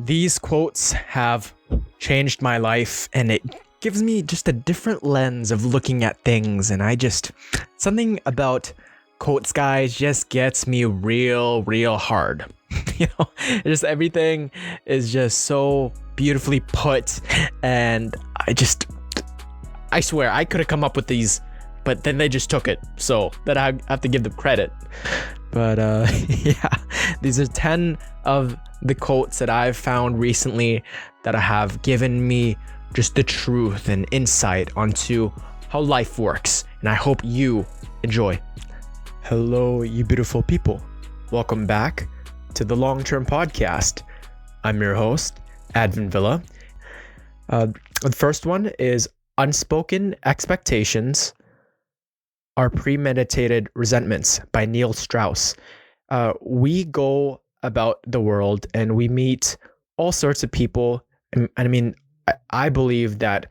These quotes have changed my life, and it gives me just a different lens of looking at things. And something about quotes, guys, just gets me real hard. Just everything is just so beautifully put. And I swear I could have come up with these, but then they just took it. So that I have to give them credit. But these are 10 of the quotes that I've found recently that have given me just the truth and insight onto how life works. And I hope you enjoy. Hello, you beautiful people. Welcome back to the Long-Term Podcast. I'm your host, Advin Villa. The first one is Unspoken Expectations Are Premeditated Resentments by Neil Strauss. We go about the world and we meet all sorts of people. And I mean, I believe that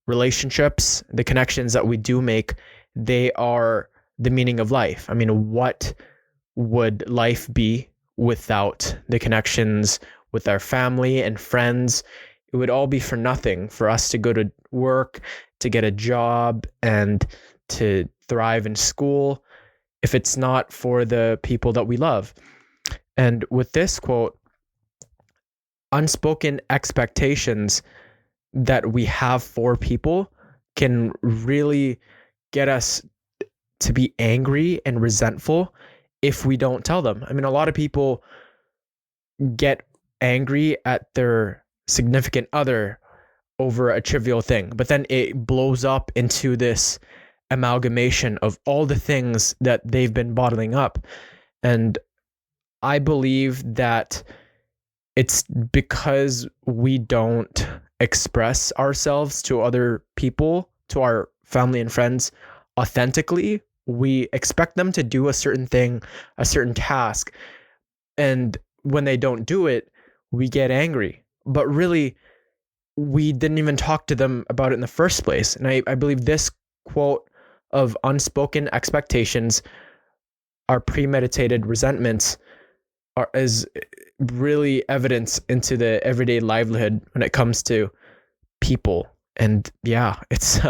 relationships, the connections that we do make, they are the meaning of life. I mean, what would life be without the connections with our family and friends? It would all be for nothing for us to go to work, to get a job, and to thrive in school if it's not for the people that we love. And with this quote, unspoken expectations that we have for people can really get us to be angry and resentful if we don't tell them. I mean, a lot of people get angry at their significant other over a trivial thing, but then it blows up into this amalgamation of all the things that they've been bottling up. And I believe that it's because we don't express ourselves to other people, to our family and friends authentically. We expect them to do a certain thing, a certain task. And when they don't do it, we get angry. But really, we didn't even talk to them about it in the first place. And I believe this quote of unspoken expectations are premeditated resentments is really evidence into the everyday livelihood when it comes to people. And it's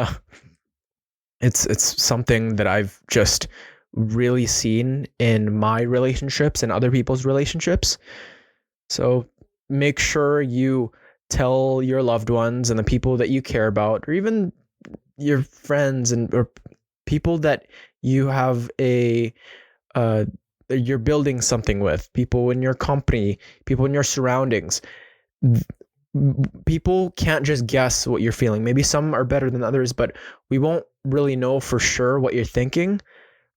something that I've just really seen in my relationships and other people's relationships. So make sure you tell your loved ones and the people that you care about, or even your friends or people that you have you're building something with, people in your company, people in your surroundings. People can't just guess what you're feeling. Maybe some are better than others, but we won't really know for sure what you're thinking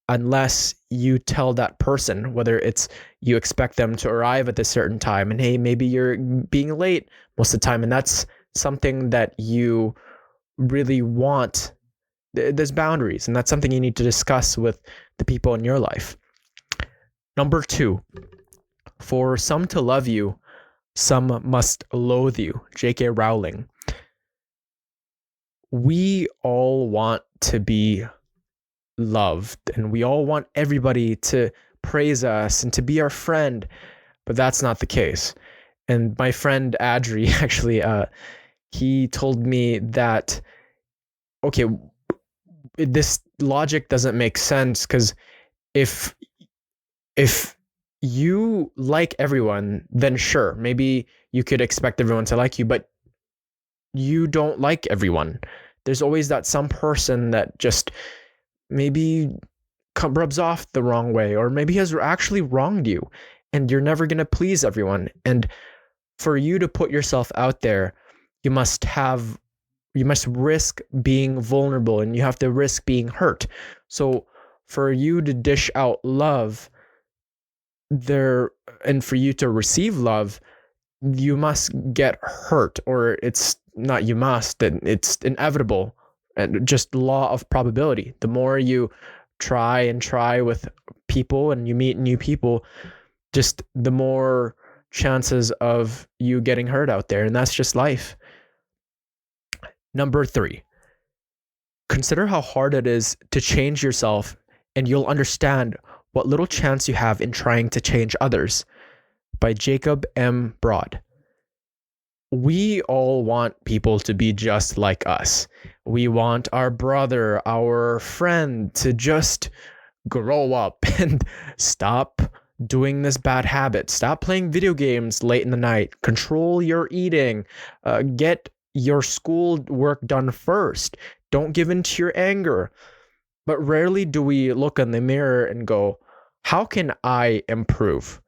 unless you tell that person, whether it's you expect them to arrive at a certain time and hey, maybe you're being late most of the time, and that's something that you really want. There's boundaries, and that's something you need to discuss with the people in your life. Number 2, for some to love you, some must loathe you. J.K. Rowling. We all want to be loved, and we all want everybody to praise us and to be our friend, but that's not the case. And my friend Adri, actually, he told me that, okay, this logic doesn't make sense, because if you like everyone, then sure, maybe you could expect everyone to like you, but you don't like everyone. There's always that some person that just maybe rubs off the wrong way, or maybe has actually wronged you, and you're never going to please everyone. And for you to put yourself out there, you must risk being vulnerable, and you have to risk being hurt. So for you to dish out love and for you to receive love, you must get hurt, or it's not you must, it's inevitable, and just law of probability. The more you try with people and you meet new people, just the more chances of you getting hurt out there, and that's just life. Number 3, consider how hard it is to change yourself, and you'll understand what little chance you have in trying to change others, by Jacob M. Braude. we all want people to be just like us. We want our brother, our friend to just grow up and stop doing this bad habit. Stop playing video games late in the night. Control your eating. Get your school work done first. Don't give in to your anger. But rarely do we look in the mirror and go, how can I improve?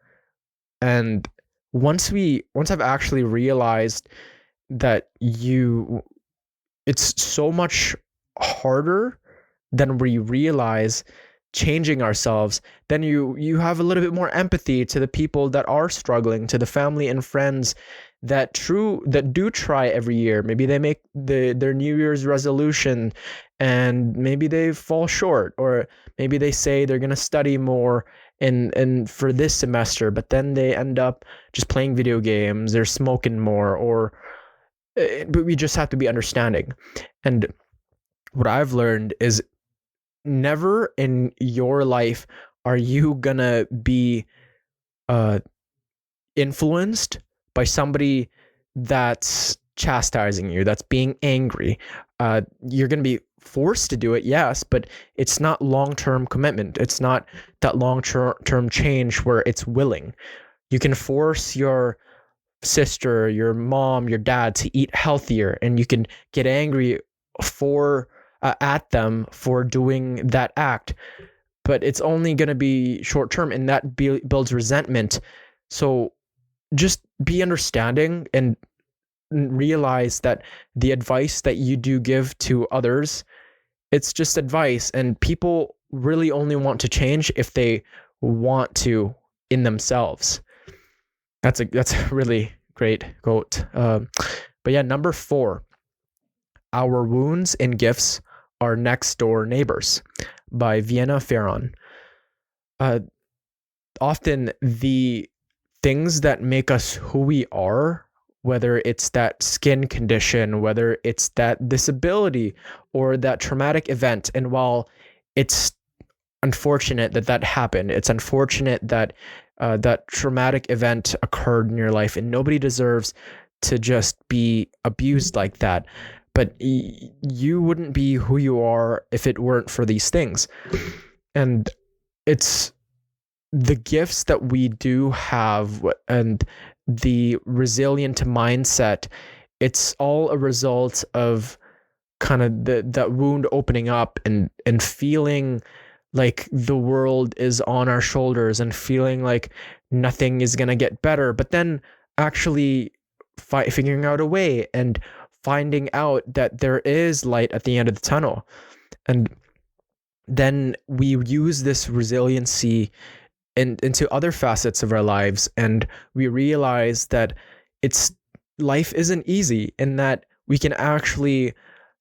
And once I've actually realized that it's so much harder than we realize changing ourselves, then you have a little bit more empathy to the people that are struggling, to the family and friends that do try every year. Maybe they make their New Year's resolution and maybe they fall short, or maybe they say they're gonna study more in for this semester, but then they end up just playing video games, they're smoking more, or but we just have to be understanding. And what I've learned is never in your life are you gonna be influenced by somebody that's chastising you, that's being angry. You're gonna be forced to do it, yes, but it's not long-term commitment. It's not that long-term change where it's willing. You can force your sister, your mom, your dad to eat healthier, and you can get angry for at them for doing that act, but it's only going to be short term, and that builds resentment. So just be understanding and realize that the advice that you do give to others, it's just advice, and people really only want to change if they want to in themselves. That's a really great quote. But yeah, number 4, our wounds and gifts are next door neighbors, by Vienna Pharaon. Often the things that make us who we are, whether it's that skin condition, whether it's that disability or that traumatic event, and while it's unfortunate that happened, it's unfortunate that that traumatic event occurred in your life, and nobody deserves to just be abused like that. But you wouldn't be who you are if it weren't for these things. And it's the gifts that we do have and the resilient mindset, it's all a result of kind of that wound opening up and feeling like the world is on our shoulders and feeling like nothing is going to get better, but then actually figuring out a way and finding out that there is light at the end of the tunnel. And then we use this resiliency into other facets of our lives, and we realize that life isn't easy, and that we can actually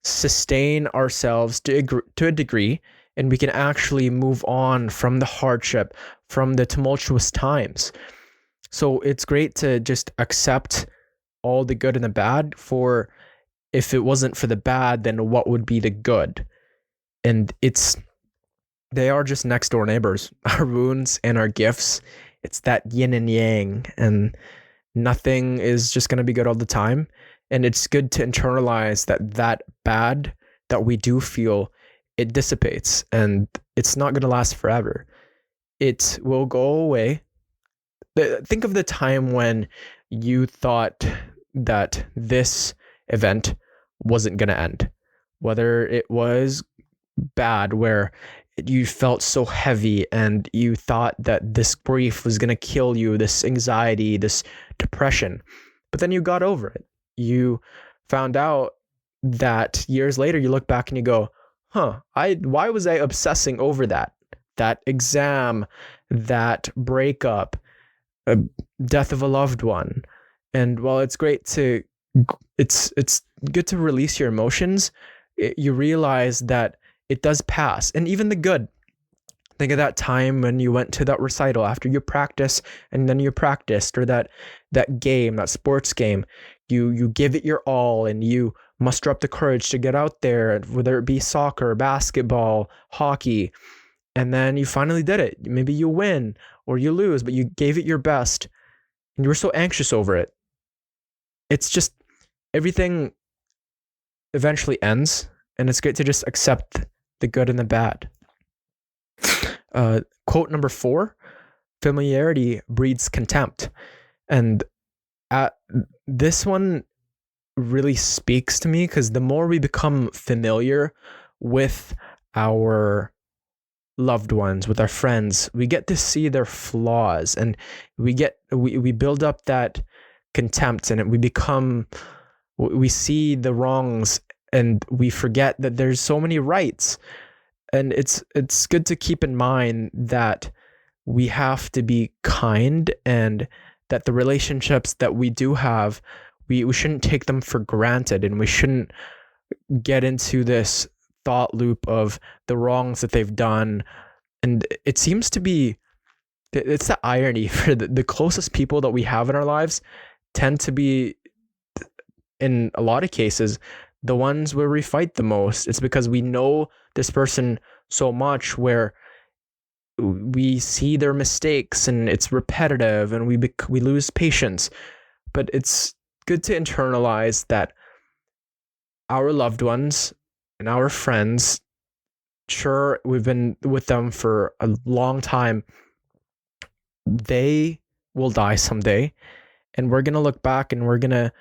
sustain ourselves to a degree, and we can actually move on from the hardship, from the tumultuous times. So it's great to just accept all the good and the bad, for if it wasn't for the bad, then what would be the good? And they are just next door neighbors, our wounds and our gifts. It's that yin and yang, and nothing is just going to be good all the time. And it's good to internalize that bad that we do feel, it dissipates, and it's not going to last forever. It will go away. Think of the time when you thought that this event wasn't going to end, whether it was bad, where you felt so heavy and you thought that this grief was going to kill you, this anxiety, this depression, but then you got over it. You found out that years later, you look back and you go, why was I obsessing over that exam, that breakup, death of a loved one? And while it's good to release your emotions, you realize that it does pass. And even the good. Think of that time when you went to that recital after you practice, and then you practiced, or that game, that sports game. You give it your all, and you muster up the courage to get out there, whether it be soccer, basketball, hockey, and then you finally did it. Maybe you win or you lose, but you gave it your best, and you were so anxious over it. it's just everything eventually ends, and it's great to just accept the good and the bad. Quote number 4: familiarity breeds contempt. And this one really speaks to me, because the more we become familiar with our loved ones, with our friends, we get to see their flaws, and we build up that contempt, and we see the wrongs, and we forget that there's so many rights. And it's good to keep in mind that we have to be kind, and that the relationships that we do have, we shouldn't take them for granted, and we shouldn't get into this thought loop of the wrongs that they've done. And it seems to be, it's the irony for the closest people that we have in our lives tend to be, in a lot of cases, the ones where we fight the most. It's because we know this person so much, where we see their mistakes and it's repetitive, and we lose patience. But it's good to internalize that our loved ones and our friends, sure, we've been with them for a long time, they will die someday, and we're going to look back, and we're going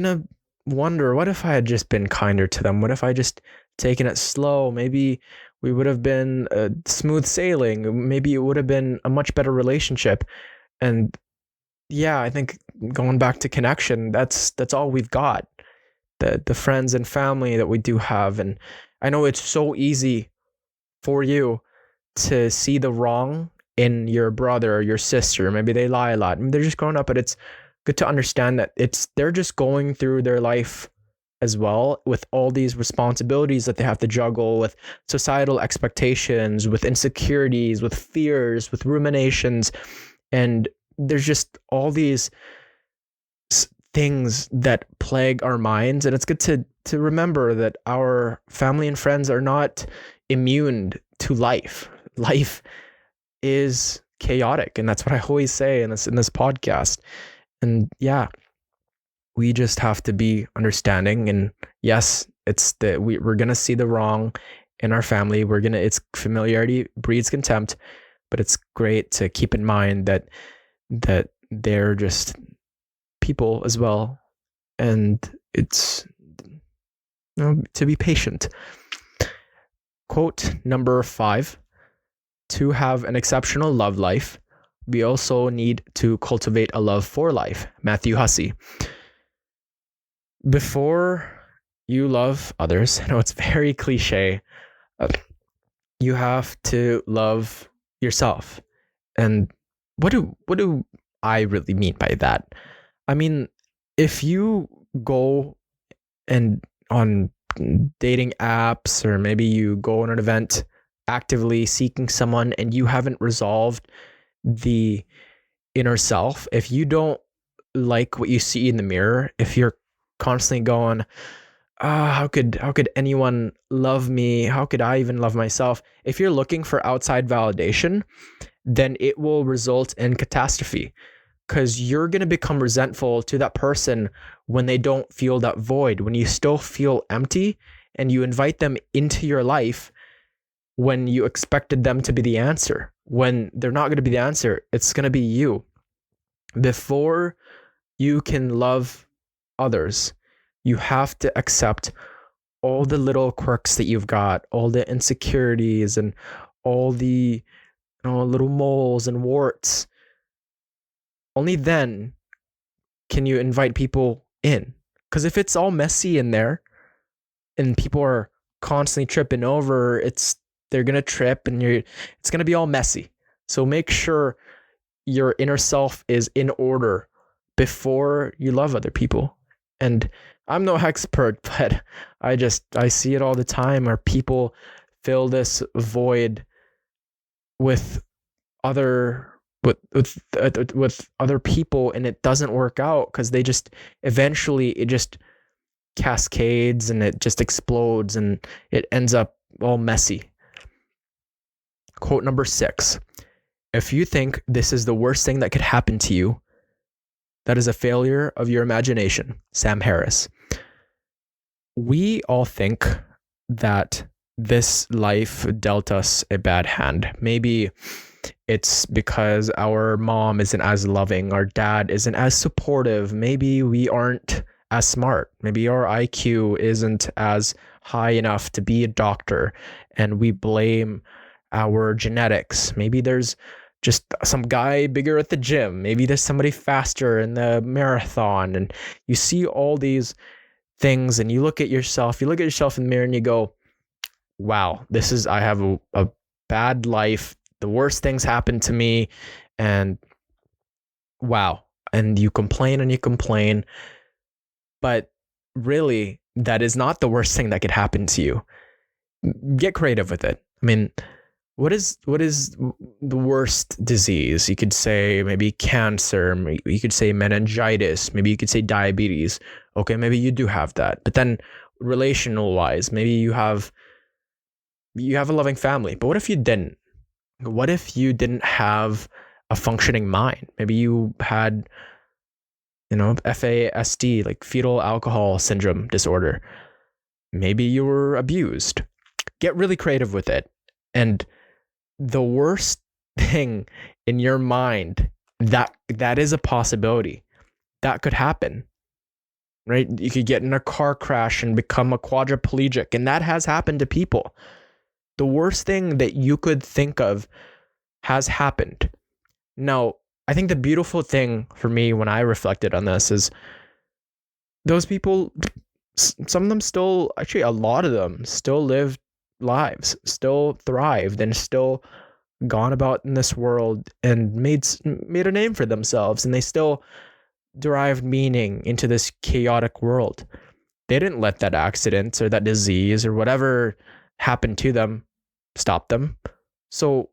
to wonder, what if I had just been kinder to them? What if I just taken it slow? Maybe we would have been smooth sailing. Maybe it would have been a much better relationship. And yeah, I think going back to connection, that's all we've got. The friends and family that we do have. And I know it's so easy for you to see the wrong in your brother or your sister. Maybe they lie a lot. They're just growing up, but it's good to understand that they're just going through their life as well, with all these responsibilities that they have to juggle, with societal expectations, with insecurities, with fears, with ruminations. And there's just all these things that plague our minds. And it's good to remember that our family and friends are not immune to life. Life is chaotic, and that's what I always say in this podcast. And yeah, we just have to be understanding. And yes, it's that we're gonna see the wrong in our family. It's familiarity breeds contempt, but it's great to keep in mind that they're just people as well, and it's to be patient. Quote number 5: to have an exceptional love life, we also need to cultivate a love for life. Matthew Hussey. Before you love others, I know it's very cliche, you have to love yourself. And what do I really mean by that? I mean, if you go and on dating apps, or maybe you go on an event actively seeking someone, and you haven't resolved the inner self, if you don't like what you see in the mirror, if you're constantly going, how could anyone love me? How could I even love myself? If you're looking for outside validation, then it will result in catastrophe, because you're going to become resentful to that person when they don't feel that void, when you still feel empty, and you invite them into your life when you expected them to be the answer. When they're not going to be the answer, it's going to be you. Before you can love others, you have to accept all the little quirks that you've got, all the insecurities, and all the little moles and warts. Only then can you invite people in. Because if it's all messy in there, and people are constantly tripping over, they're gonna trip, and it's gonna be all messy. So make sure your inner self is in order before you love other people. And I'm no expert, but I see it all the time, where people fill this void with other people, and it doesn't work out, because they just eventually it just cascades, and it just explodes, and it ends up all messy. Quote number 6: if you think this is the worst thing that could happen to you, That is a failure of your imagination. Sam Harris. We all think that this life dealt us a bad hand. Maybe it's because our mom isn't as loving, our dad isn't as supportive, maybe we aren't as smart, maybe our IQ isn't as high enough to be a doctor, and we blame our genetics. Maybe there's just some guy bigger at the gym, maybe there's somebody faster in the marathon, and you see all these things and you look at yourself in the mirror and you go, wow, I have a bad life. The worst things happen to me, and wow. And you complain, but really that is not the worst thing that could happen to you. Get creative with it. I mean, what is the worst disease? You could say maybe cancer, you could say meningitis, maybe you could say diabetes. Okay, maybe you do have that. But then relational wise, maybe you have a loving family. But what if you didn't? What if you didn't have a functioning mind? Maybe you had, FASD, like fetal alcohol syndrome disorder. Maybe you were abused. Get really creative with it. And the worst thing in your mind, that is a possibility. That could happen, right? You could get in a car crash and become a quadriplegic, and that has happened to people. The worst thing that you could think of has happened. Now, I think the beautiful thing for me when I reflected on this is those people, some of them still, actually a lot of them still lived lives, still thrived, and still gone about in this world and made a name for themselves, and they still derived meaning into this chaotic world. They didn't let that accident or that disease or whatever happened to them stop them. So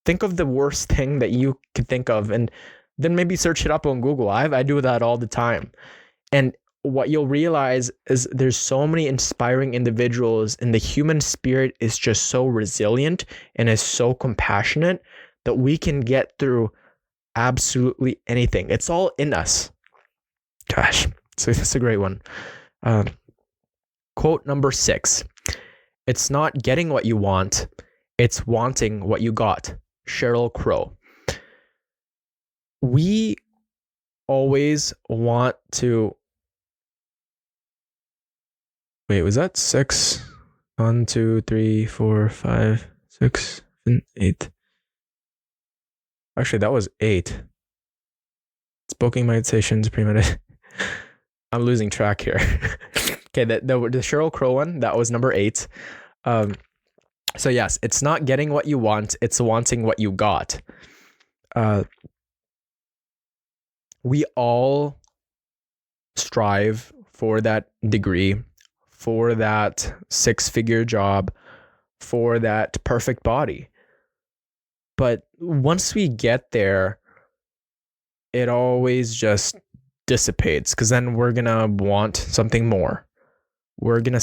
think of the worst thing that you could think of, and then maybe search it up on Google. I do that all the time. And what you'll realize is there's so many inspiring individuals, and the human spirit is just so resilient and is so compassionate that we can get through absolutely anything. It's all in us. Gosh, so that's a great one. Quote number 6. It's not getting what you want, it's wanting what you got. Sheryl Crow. We always want to... Wait, was that 6? 1, 2, 3, 4, 5, 6, 7, 8. Actually, that was 8. Spoken meditations, premeditated. I'm losing track here. Okay, the Sheryl Crow one, that was number 8. So yes, it's not getting what you want, it's wanting what you got. We all strive for that degree, for that 6-figure job, for that perfect body. But once we get there, it always just dissipates, because then we're gonna want something more. We're gonna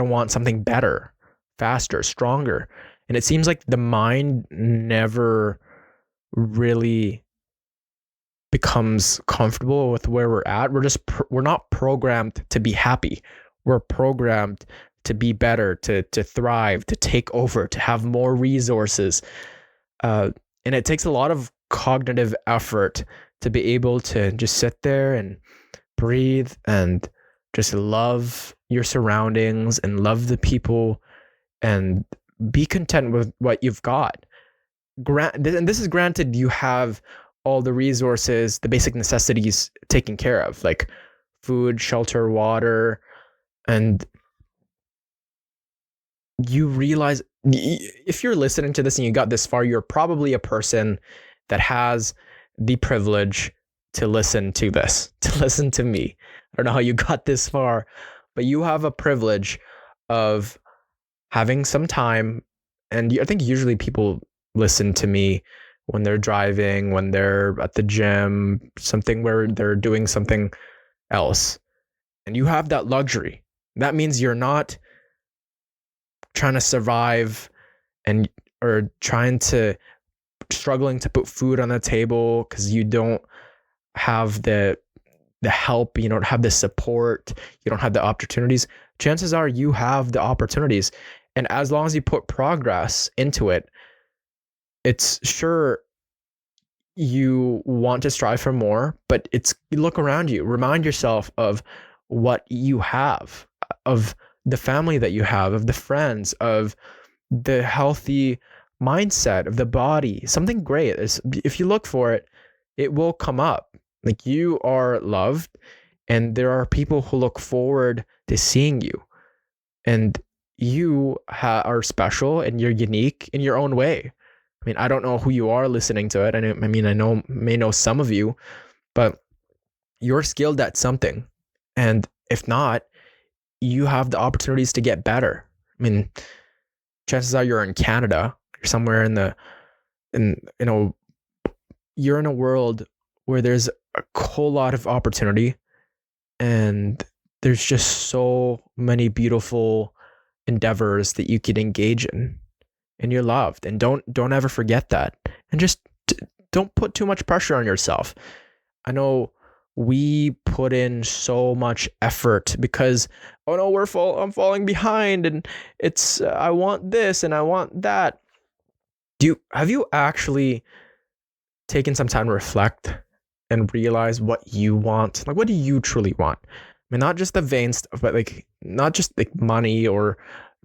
want something better, faster, stronger. And it seems like the mind never really becomes comfortable with where we're at. We're not programmed to be happy. We're programmed to be better, to thrive, to take over, to have more resources. And it takes a lot of cognitive effort to be able to just sit there and breathe and just love your surroundings and love the people and be content with what you've got. And this is granted you have all the resources, the basic necessities taken care of, like food, shelter, water, and you realize, if you're listening to this and you got this far, you're probably a person that has the privilege to listen to this, to listen to me. I don't know how you got this far, but you have a privilege of having some time. And I think usually people listen to me when they're driving, when they're at the gym, something where they're doing something else. And you have that luxury. That means you're not trying to survive or struggling to put food on the table because you don't have the help, you don't have the support, you don't have the opportunities, chances are you have the opportunities. And as long as you put progress into it, it's sure you want to strive for more, but it's, you look around you, remind yourself of what you have, of the family that you have, of the friends, of the healthy mindset, of the body. Something great is, if you look for it, it will come up. Like, you are loved, and there are people who look forward to seeing you, and you are special and you're unique in your own way. I mean, I don't know who you are listening to it. I mean, may know some of you, but you're skilled at something. And if not, you have the opportunities to get better. I mean, chances are you're in Canada, you're somewhere you're in a world where there's a whole lot of opportunity, and there's just so many beautiful endeavors that you could engage in, and you're loved. And don't ever forget that. And just don't put too much pressure on yourself. I know we put in so much effort because, oh no, I'm falling behind, and it's I want this and I want that. Have you actually taken some time to reflect and realize what you want? Like, what do you truly want? I mean, not just the vain stuff, but like, not just like money or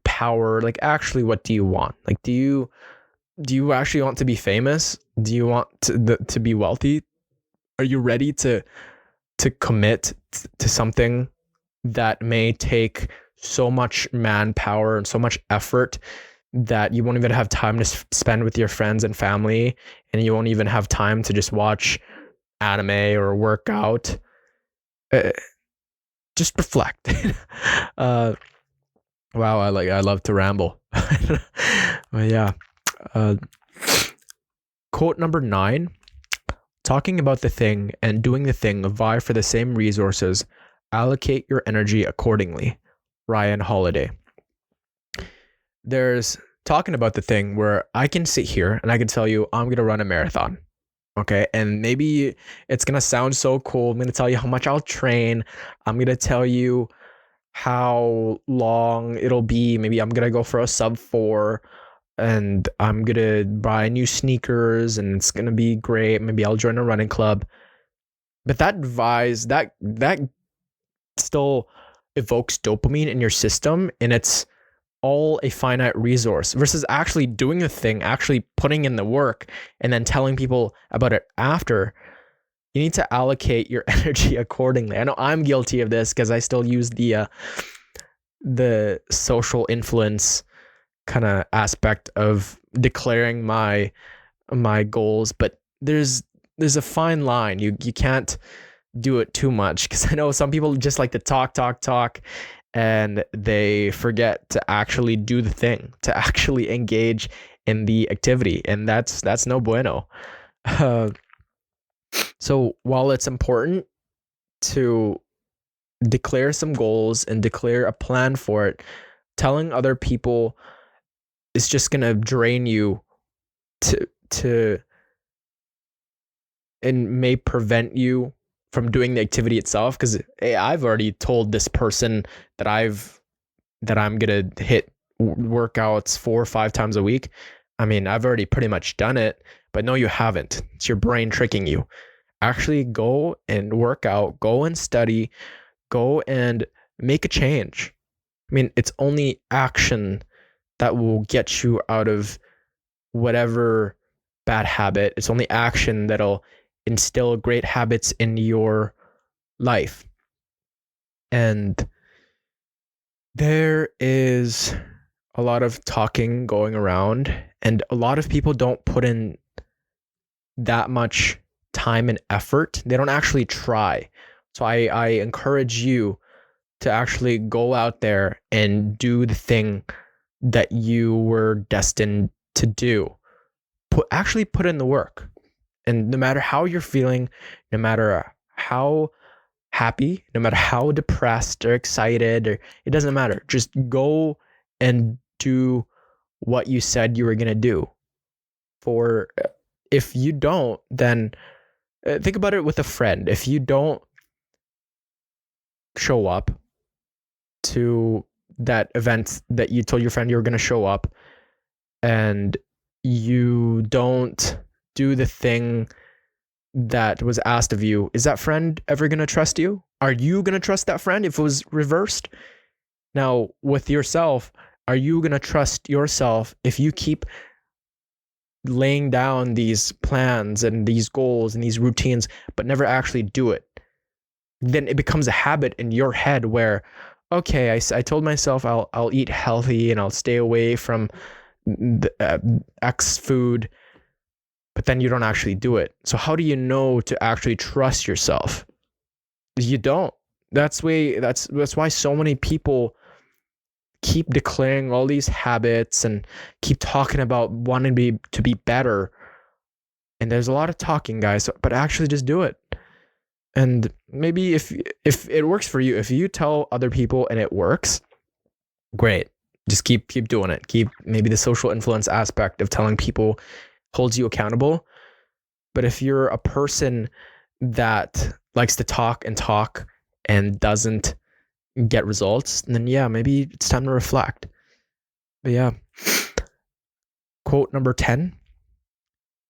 power. Like, actually, what do you want? Like, do you actually want to be famous? Do you want to be wealthy? Are you ready to commit to something that may take so much manpower and so much effort that you won't even have time to spend with your friends and family, and you won't even have time to just watch anime or work out? Just reflect. Wow, I love to ramble. But yeah. Quote number 9: talking about the thing and doing the thing vie for the same resources. Allocate your energy accordingly. Ryan Holiday. There's talking about the thing where I can sit here and I can tell you I'm going to run a marathon. Okay. And maybe it's going to sound so cool. I'm going to tell you how much I'll train. I'm going to tell you how long it'll be. Maybe I'm going to go for a sub 4, and I'm going to buy new sneakers and it's going to be great. Maybe I'll join a running club. But that still evokes dopamine in your system, and it's all a finite resource, versus actually doing the thing, actually putting in the work, and then telling people about it after. You need to allocate your energy accordingly. I know I'm guilty of this because I still use the social influence kind of aspect of declaring my goals, but there's a fine line. You can't do it too much, because I know some people just like to talk, and they forget to actually do the thing, to actually engage in the activity, and that's no bueno. So while it's important to declare some goals and declare a plan for it, telling other people is just gonna drain you to and may prevent you from doing the activity itself. Because, hey, I've already told this person that I'm gonna hit workouts 4 or 5 times a week. I mean, I've already pretty much done it, but no, you haven't. It's your brain tricking you. Actually go and work out, go and study, go and make a change. I mean, it's only action that will get you out of whatever bad habit. It's only action that'll instill great habits in your life. And there is a lot of talking going around, and a lot of people don't put in that much time and effort. They don't actually try. So I encourage you to actually go out there and do the thing that you were destined to do. Actually put in the work. And no matter how you're feeling, no matter how happy, no matter how depressed or excited, or it doesn't matter. Just go and do what you said you were going to do. For if you don't, then think about it with a friend. If you don't show up to that event that you told your friend you were going to show up, and you don't do the thing that was asked of you, is that friend ever going to trust you? Are you going to trust that friend if it was reversed? Now, with yourself, are you going to trust yourself if you keep laying down these plans and these goals and these routines, but never actually do it? Then it becomes a habit in your head where, okay, I told myself I'll eat healthy and I'll stay away from the, X food, but then you don't actually do it. So how do you know to actually trust yourself? You don't. That's why so many people keep declaring all these habits and keep talking about wanting to be better. And there's a lot of talking, guys, but actually just do it. And maybe if it works for you, if you tell other people and it works, great. Just keep doing it. Keep maybe the social influence aspect of telling people holds you accountable. But if you're a person that likes to talk and doesn't get results, then yeah, maybe it's time to reflect. But yeah, quote number 10,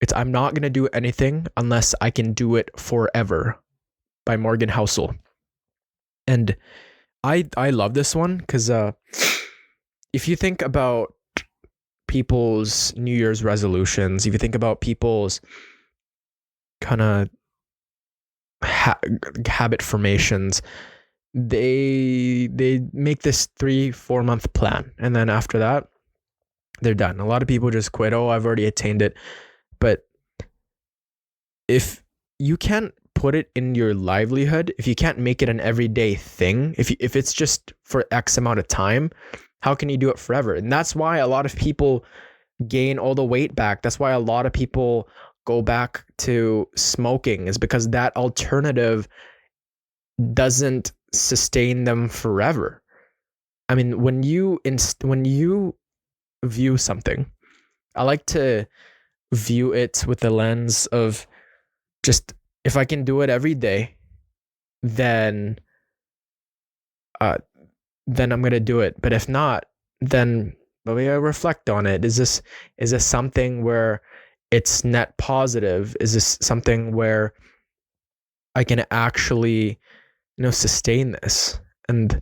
it's I'm not going to do anything unless I can do it forever, by Morgan Housel. And I love this one because if you think about people's New Year's resolutions, if you think about people's kind of habit formations, they make this 3-4 month plan, and then after that they're done. A lot of people just quit. Oh, I've already attained it. But if you can't put it in your livelihood, if you can't make it an everyday thing, if it's just for X amount of time, how can you do it forever? And that's why a lot of people gain all the weight back. That's why a lot of people go back to smoking, is because that alternative doesn't sustain them forever. I mean, when you view something, I like to view it with the lens of just, if I can do it every day, then I'm gonna do it. But if not, then maybe I reflect on it. Is this something where it's net positive? Is this something where I can actually, sustain this? And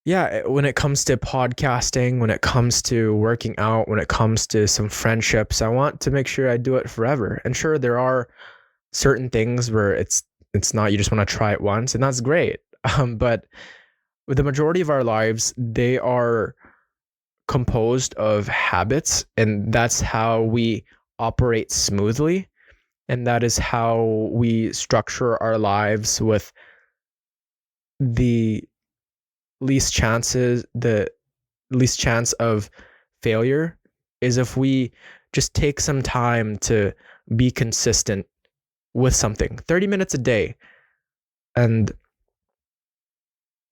yeah, when it comes to podcasting, when it comes to working out, when it comes to some friendships, I want to make sure I do it forever. And sure, there are certain things where it's not, you just want to try it once, and that's great. But with the majority of our lives, they are composed of habits, and that's how we operate smoothly. And that is how we structure our lives with the least chance of failure, is if we just take some time to be consistent with something, 30 minutes a day, and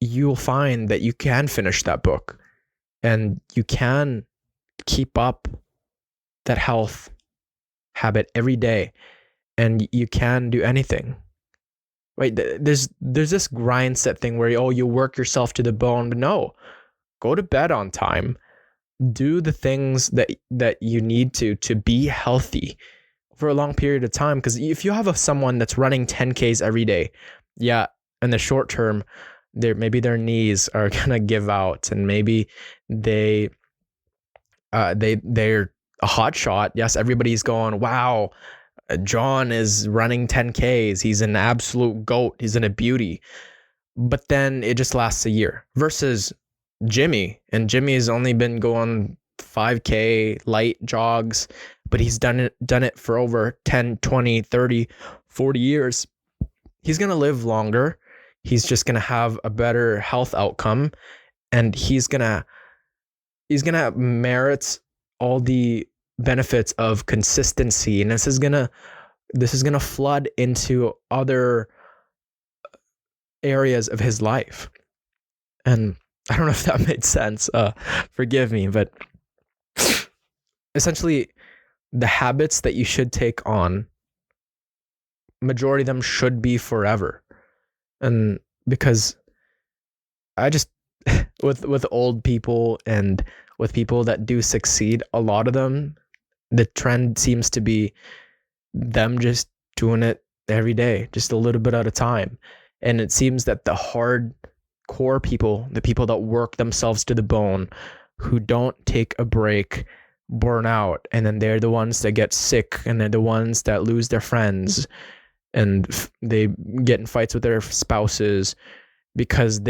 you'll find that you can finish that book and you can keep up that health habit every day, and you can do anything. Right? There's this grind set thing where you work yourself to the bone, but no, go to bed on time. Do the things that you need to be healthy for a long period of time. Because if you have someone that's running 10Ks every day, yeah, in the short term, maybe their knees are gonna give out, and maybe they're a hot shot. Yes, everybody's going, wow, John is running 10Ks. He's an absolute goat. He's in a beauty. But then it just lasts a year. Versus Jimmy, and Jimmy has only been going 5K light jogs, but he's done it for over 10, 20, 30, 40 years. He's going to live longer. He's just going to have a better health outcome, and he's going to merit all the benefits of consistency. And this is going to flood into other areas of his life. And I don't know if that made sense. Forgive me, but essentially the habits that you should take on majority of them should be forever. And because I just with old people and with people that do succeed, a lot of them, the trend seems to be them just doing it every day, just a little bit at a time. And it seems that the hardcore people, the people that work themselves to the bone, who don't take a break, burn out, and then they're the ones that get sick, and they're the ones that lose their friends, and they get in fights with their spouses because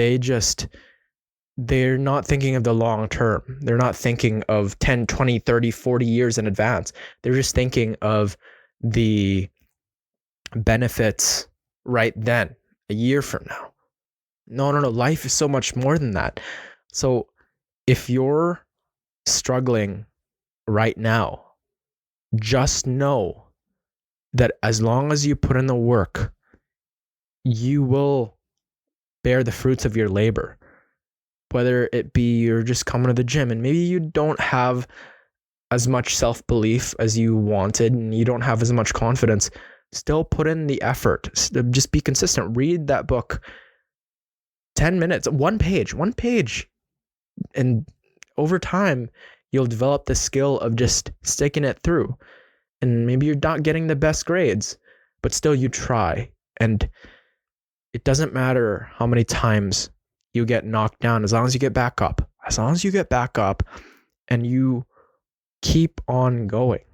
they're not thinking of the long term. They're not thinking of 10, 20, 30, 40 years in advance. They're just thinking of the benefits right then, a year from now. No. Life is so much more than that. So if you're struggling right now, just know that as long as you put in the work, you will bear the fruits of your labor. Whether it be you're just coming to the gym and maybe you don't have as much self-belief as you wanted and you don't have as much confidence, still put in the effort. Just be consistent. Read that book 10 minutes, one page. And over time, you'll develop the skill of just sticking it through. And maybe you're not getting the best grades, but still you try. And it doesn't matter how many times you get knocked down, as long as you get back up. As long as you get back up and you keep on going.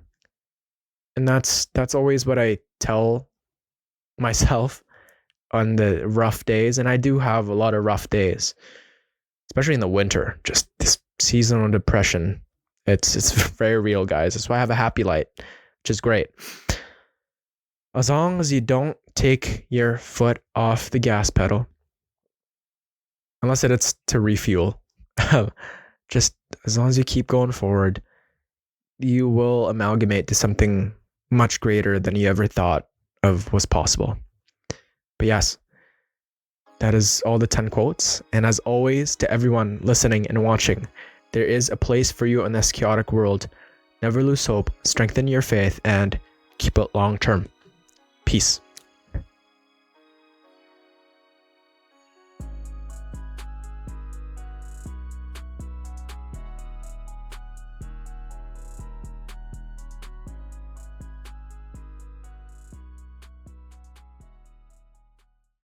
And that's always what I tell myself on the rough days. And I do have a lot of rough days, especially in the winter. Just this seasonal depression. It's very real, guys. That's why I have a happy light, which is great. As long as you don't take your foot off the gas pedal, unless it's to refuel, just as long as you keep going forward, you will amalgamate to something much greater than you ever thought of was possible. But yes, that is all the 10 quotes. And as always, to everyone listening and watching, there is a place for you in this chaotic world. Never lose hope, strengthen your faith, and keep it long term. Peace.